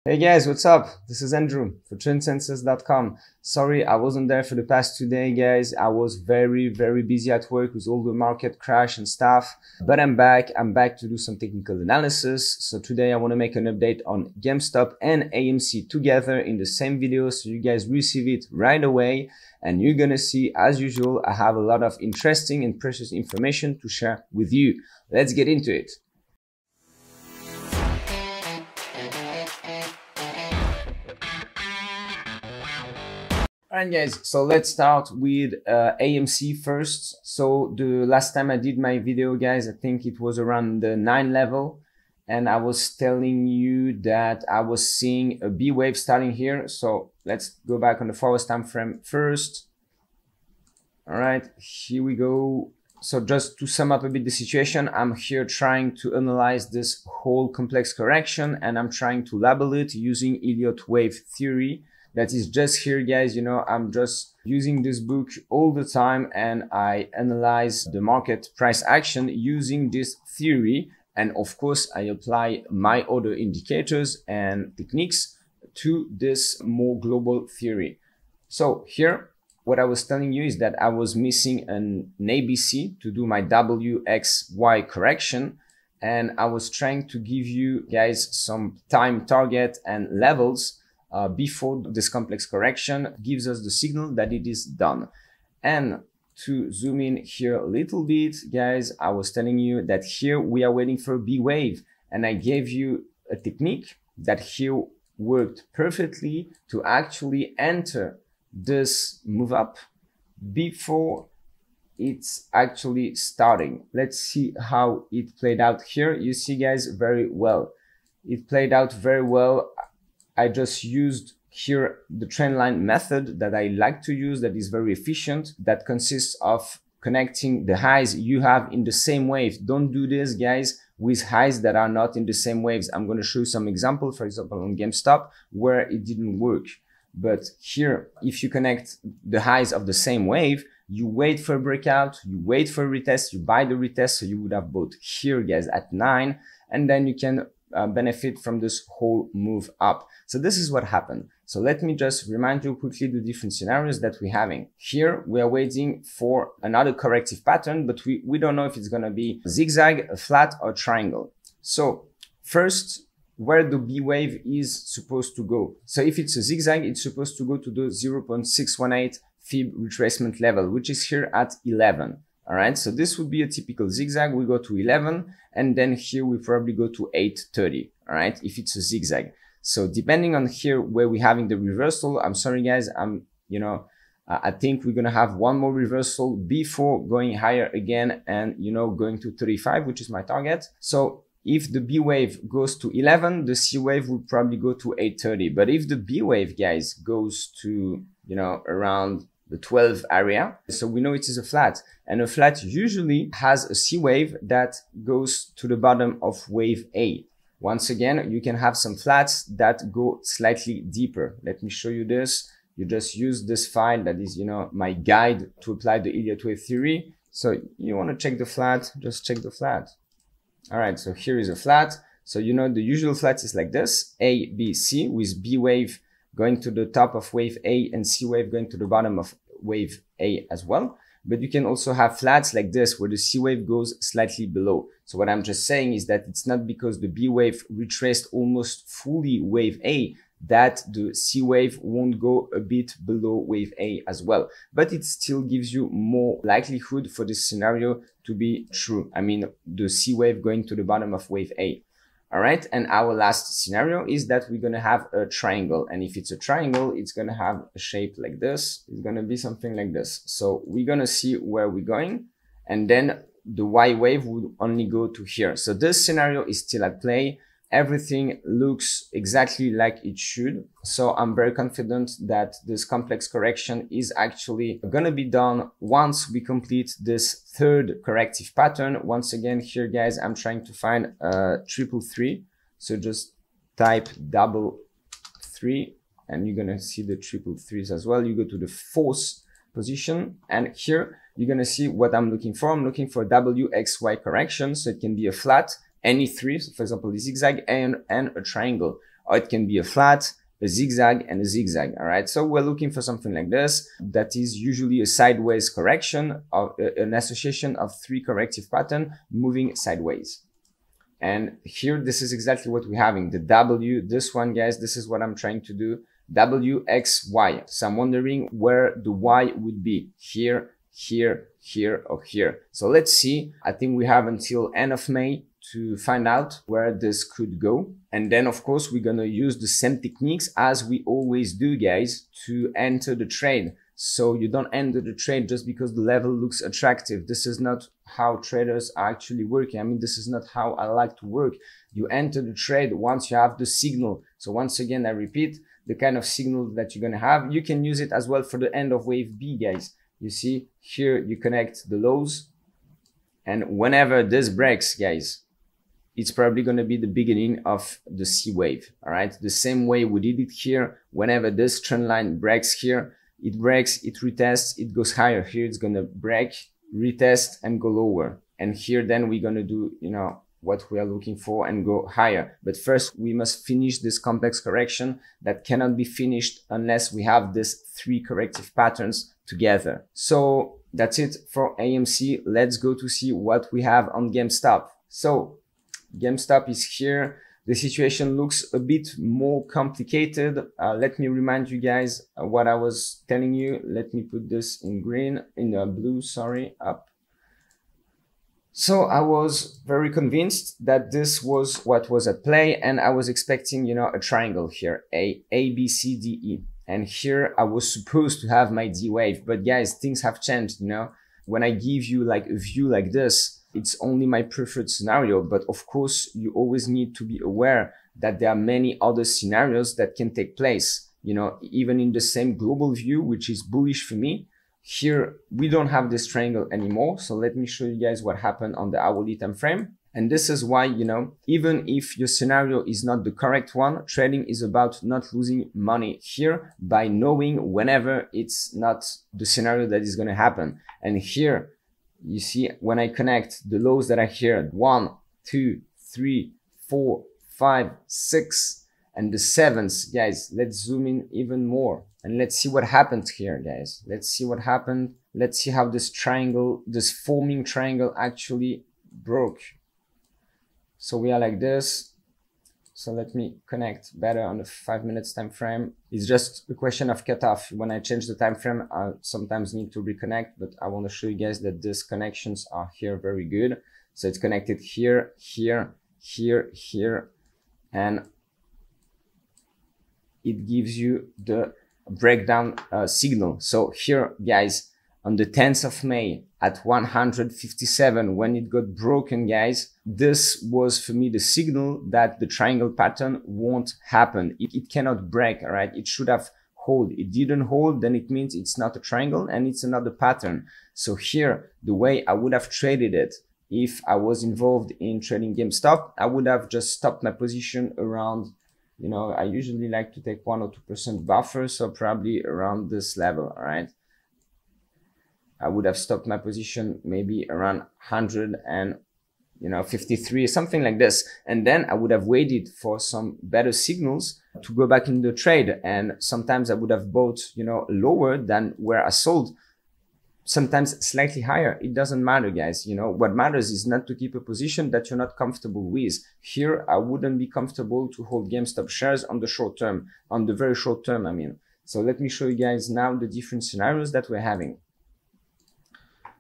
Hey guys, what's up? This is Andrew for TRENDLINES.com. Sorry, I wasn't there for the past 2 days, guys. I was very busy at work with all the market crash and stuff. But I'm back. I'm back to do some technical analysis. So today I want to make an update on GameStop and AMC together in the same video, so you guys receive it right away. And you're gonna see, as usual, I have a lot of interesting and precious information to share with you. Let's get into it. Alright guys, so let's start with AMC first. So the last time I did my video, guys, I think it was around the 9 level, and I was telling you that I was seeing a B wave starting here. So let's go back on the forward time frame first. Alright, here we go. So just to sum up a bit the situation, I'm here trying to analyze this whole complex correction, and I'm trying to label it using ELLIOTT wave theory. That is just here, guys. You know, I'm just using this book all the time, and I analyze the market price action using this theory. And of course, I apply my other indicators and techniques to this more global theory. So here, what I was telling you is that I was missing an ABC to do my WXY correction. And I was trying to give you guys some time target and levels before this complex correction gives us the signal that it is done. And to zoom in here a little bit, guys, I was telling you that here we are waiting for a B wave, and I gave you a technique that here worked perfectly to actually enter this move up before it's actually starting. Let's see how it played out here. You see, guys, very well. It played out very well. I just used here the trend line method that I like to use, that is very efficient, that consists of connecting the highs you have in the same wave. Don't do this, guys, with highs that are not in the same waves. I'm going to show you some example, for example, on GameStop, where it didn't work. But here, if you connect the highs of the same wave, you wait for a breakout, you wait for a retest, you buy the retest. So you would have bought here, guys, at 9, and then you can benefit from this whole move up. So this is what happened. So let me just remind you quickly the different scenarios that we're having. Here we are waiting for another corrective pattern, but we don't know if it's going to be a zigzag, a flat, or triangle. So first, where the B wave is supposed to go. So if it's a zigzag, it's supposed to go to the 0.618 fib retracement level, which is here at 11. All right, so this would be a typical zigzag. We go to 11, and then here we probably go to 830. All right, if it's a zigzag. So depending on here where we're having the reversal, I'm sorry, guys, I think we're gonna have one more reversal before going higher again, and going to 35, which is my target. So if the B wave goes to 11, the C wave will probably go to 830. But if the B wave, guys, goes to around the 12 area, so we know it is a flat, and a flat usually has a C wave that goes to the bottom of wave A. Once again, you can have some flats that go slightly deeper. Let me show you this. You just use this file that is, my guide to apply the ELLIOTT wave theory. So you want to check the flat, just check the flat. All right, so here is a flat. So the usual flat is like this, A, B, C, with B wave going to the top of wave A and C wave going to the bottom of wave A as well. But you can also have flats like this where the C wave goes slightly below. So what I'm just saying is that it's not because the B wave retraced almost fully wave A that the C wave won't go a bit below wave A as well. But it still gives you more likelihood for this scenario to be true. I mean, the C wave going to the bottom of wave A. All right, and our last scenario is that we're going to have a triangle. And if it's a triangle, it's going to have a shape like this. It's going to be something like this. So we're going to see where we're going. And then the Y wave would only go to here. So this scenario is still at play. Everything looks exactly like it should. So I'm very confident that this complex correction is actually going to be done once we complete this third corrective pattern. Once again, here, guys, I'm trying to find a 333. So just type 333 and you're going to see the 333s as well. You go to the fourth position, and here you're going to see what I'm looking for. I'm looking for WXY correction. So it can be a flat, any three, so for example, the zigzag and a triangle. or it can be a flat, a zigzag, and a zigzag. All right, so we're looking for something like this. That is usually a sideways correction of an association of three corrective patterns moving sideways. And here, this is exactly what we're having. The W, this one, guys, this is what I'm trying to do. W, X, Y. So I'm wondering where the Y would be. Here, here, here, or here. So let's see. I think we have until end of May to find out where this could go. And then, of course, we're going to use the same techniques as we always do, guys, to enter the trade. So you don't enter the trade just because the level looks attractive. This is not how traders are actually working. I mean, this is not how I like to work. You enter the trade once you have the signal. So once again, I repeat, the kind of signal that you're going to have, you can use it as well for the end of wave B, guys. You see here, you connect the lows. And whenever this breaks, guys, it's probably going to be the beginning of the C wave. All right. The same way we did it here. Whenever this trend line breaks here, it breaks, it retests, it goes higher. Here it's going to break, retest, and go lower. And here then we're going to do, you know, what we are looking for and go higher. But first we must finish this complex correction that cannot be finished unless we have these three corrective patterns together. So that's it for AMC. Let's go to see what we have on GameStop. So GameStop is here. The situation looks a bit more complicated. Let me remind you guys what I was telling you. Let me put this in green, in blue, sorry, up. So I was very convinced that this was what was at play, and I was expecting, you know, a triangle here, A, B, C, D, E. And here I was supposed to have my D wave, but guys, things have changed, you know. When I give you like a view like this, it's only my preferred scenario, but of course you always need to be aware that there are many other scenarios that can take place, you know, even in the same global view, which is bullish for me. Here we don't have this triangle anymore. So let me show you guys what happened on the hourly time frame. And this is why, you know, even if your scenario is not the correct one, trading is about not losing money here by knowing whenever it's not the scenario that is going to happen. And here you see, when I connect the lows that are here, 1, 2, 3, 4, 5, 6, and the 7s, guys, let's zoom in even more. And let's see what happened here, guys. Let's see what happened. Let's see how this triangle, this forming triangle actually broke. So we are like this. So let me connect better on the 5 minutes time frame. It's just a question of cutoff. When I change the time frame, I sometimes need to reconnect, but I want to show you guys that these connections are here very good. So it's connected here, here, here, here, and it gives you the breakdown signal. So here, guys, on the 10th of May at 157, when it got broken, guys, this was for me the signal that the triangle pattern won't happen. It cannot break, all right? It should have hold. It didn't hold, then it means it's not a triangle and it's another pattern. So here, the way I would have traded it, if I was involved in trading GameStop, I would have just stopped my position around, you know, I usually like to take 1 or 2% buffer, so probably around this level, all right? I would have stopped my position maybe around 153, something like this. And then I would have waited for some better signals to go back in the trade. And sometimes I would have bought, you know, lower than where I sold, sometimes slightly higher. It doesn't matter, guys. You know, what matters is not to keep a position that you're not comfortable with. Here, I wouldn't be comfortable to hold GameStop shares on the short term, on the very short term, I mean. So let me show you guys now the different scenarios that we're having.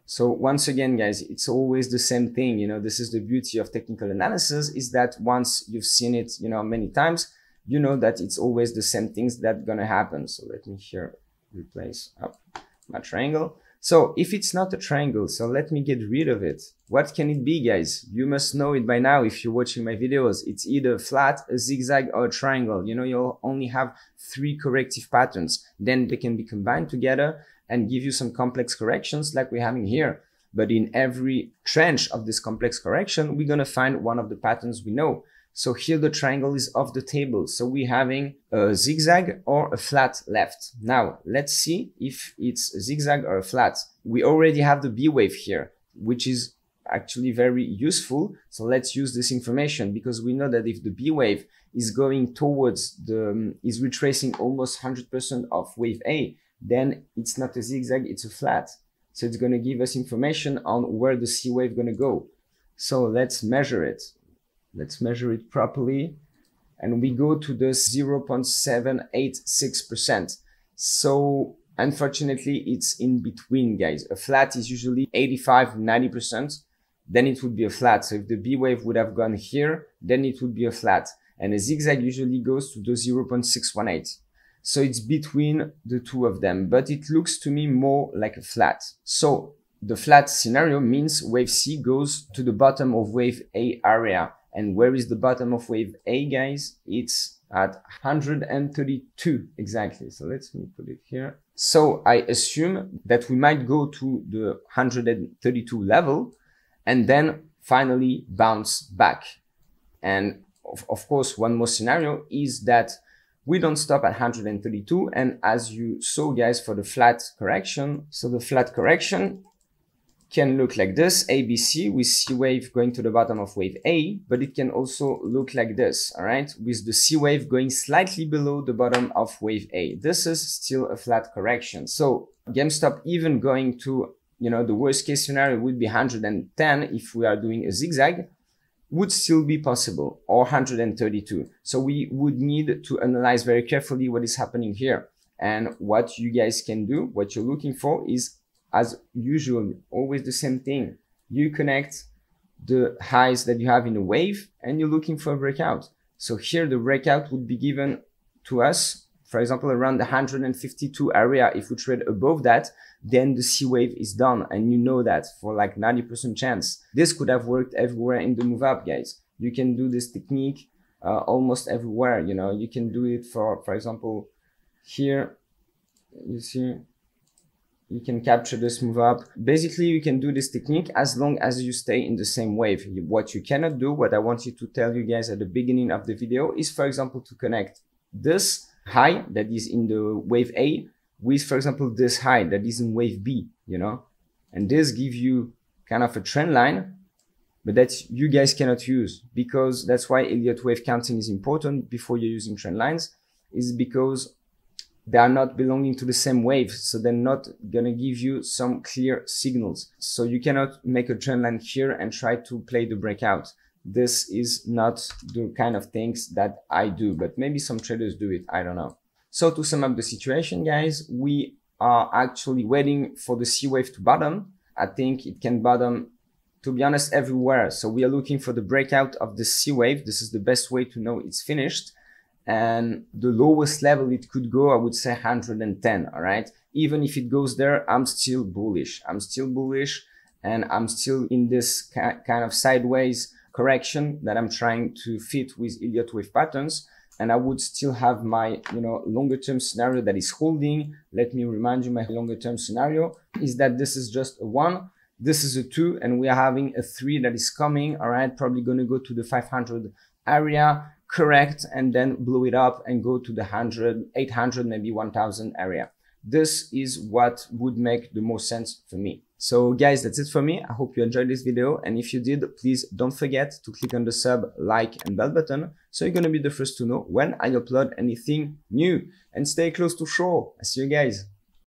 So once again, guys, it's always the same thing. You know, this is the beauty of technical analysis, is that once you've seen it, you know, many times, you know that it's always the same things that gonna happen. So let me here replace up my triangle. So if it's not a triangle, so let me get rid of it. What can it be, guys? You must know it by now if you're watching my videos. It's either flat, a zigzag, or a triangle. You know, you'll only have 3 corrective patterns. Then they can be combined together and give you some complex corrections like we're having here. But in every tranche of this complex correction, we're gonna find one of the patterns we know. So here the triangle is off the table. So we're having a zigzag or a flat left. Now, let's see if it's a zigzag or a flat. We already have the B wave here, which is actually very useful. So let's use this information, because we know that if the B wave is going towards the, is retracing almost 100% of wave A, then it's not a zigzag, it's a flat. So it's going to give us information on where the C wave going to go. So let's measure it. Let's measure it properly. And we go to the 0.786%. So unfortunately, it's in between, guys. A flat is usually 85-90%. Then it would be a flat. So if the B wave would have gone here, then it would be a flat. And a zigzag usually goes to the 0.618. So it's between the two of them, but it looks to me more like a flat. So the flat scenario means wave C goes to the bottom of wave A area. And where is the bottom of wave A, guys? It's at 132 exactly. So let's put it here. So I assume that we might go to the 132 level and then finally bounce back. And of course, one more scenario is that we don't stop at 132. And as you saw, guys, for the flat correction, so the flat correction can look like this, ABC, with C wave going to the bottom of wave A, but it can also look like this, all right, with the C wave going slightly below the bottom of wave A. This is still a flat correction. So GameStop even going to, you know, the worst case scenario would be 110 if we are doing a zigzag, would still be possible, or 132. So we would need to analyze very carefully what is happening here. And what you guys can do, what you're looking for is, as usual, always the same thing. You connect the highs that you have in a wave and you're looking for a breakout. So here the breakout would be given to us, for example, around the 152 area. If we trade above that, then the C wave is done. And you know that for like 90% chance. This could have worked everywhere in the move up, guys. You can do this technique almost everywhere. You know, you can do it for example, here, you see, you can capture this move up. Basically, you can do this technique as long as you stay in the same wave. What you cannot do, what I wanted to tell you guys at the beginning of the video is, for example, to connect this high that is in the wave A with, for example, this high that is in wave B, you know, and this gives you kind of a trend line, but that you guys cannot use, because that's why Elliott wave counting is important before you're using trend lines, is because they are not belonging to the same wave. So they're not going to give you some clear signals. So you cannot make a trend line here and try to play the breakout. This is not the kind of things that I do, but maybe some traders do it. I don't know. So to sum up the situation, guys, we are actually waiting for the C wave to bottom. I think it can bottom, to be honest, everywhere. So we are looking for the breakout of the C wave. This is the best way to know it's finished. And the lowest level it could go, I would say 110, all right? Even if it goes there, I'm still bullish. I'm still bullish, and I'm still in this kind of sideways correction that I'm trying to fit with Elliott wave patterns. And I would still have my, you know, longer term scenario that is holding. Let me remind you, my longer term scenario is that this is just a 1, this is a 2, and we are having a 3 that is coming, all right? Probably going to go to the 500 area, correct, and then blow it up and go to the 100, 800, maybe 1000 area. This is what would make the most sense for me. So guys, that's it for me. I hope you enjoyed this video. And if you did, please don't forget to click on the sub, like, and bell button, so you're going to be the first to know when I upload anything new. And stay close to shore. I see you guys.